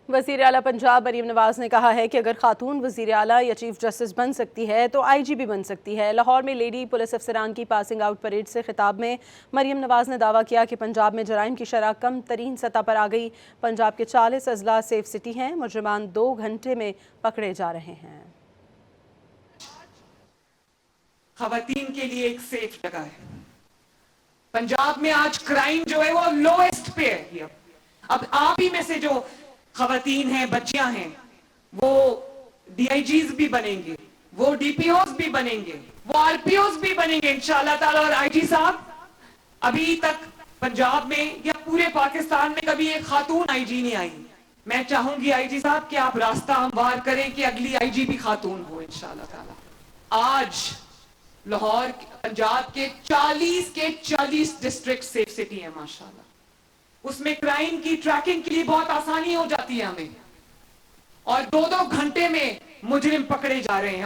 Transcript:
وزیر اعلیٰ پنجاب مریم نواز نے کہا ہے کہ اگر خاتون وزیر اعلیٰ یا چیف جسٹس بن سکتی ہے تو آئی جی بھی بن سکتی ہے۔ لاہور میں لیڈی پولیس افسران کی پاسنگ آؤٹ پریڈ سے خطاب میں مریم نواز نے دعویٰ کیا کہ پنجاب میں جرائم کی شرح کم ترین سطح پر آ گئی۔ پنجاب کے 40 اضلاع سیف سٹی ہیں، مجرمان 2 گھنٹے میں پکڑے جا رہے ہیں۔ خواتین کے لیے ایک سیف جگہ ہے۔ پنجاب میں آج کرائم جو ہے وہ لوئسٹ پہ ہے۔ اب آپ ہی میں سے جو خواتین ہیں، بچیاں ہیں، وہ ڈی آئی جیز بھی بنیں گے، وہ ڈی پی اوز بھی بنیں گے، وہ آر پی اوز بھی بنیں گے انشاءاللہ تعالی۔ اور آئی جی صاحب، ابھی تک پنجاب میں یا پورے پاکستان میں کبھی ایک خاتون آئی جی نہیں آئی۔ میں چاہوں گی آئی جی صاحب کہ آپ راستہ ہموار کریں کہ اگلی آئی جی بھی خاتون ہو انشاءاللہ تعالی۔ آج لاہور پنجاب کے 40 ڈسٹرکٹ سیف سٹی ہیں ماشاءاللہ۔ اس میں کرائم کی ٹریکنگ کے لیے بہت آسانی ہو جاتی ہے ہمیں، اور 2 گھنٹے میں مجرم پکڑے جا رہے ہیں۔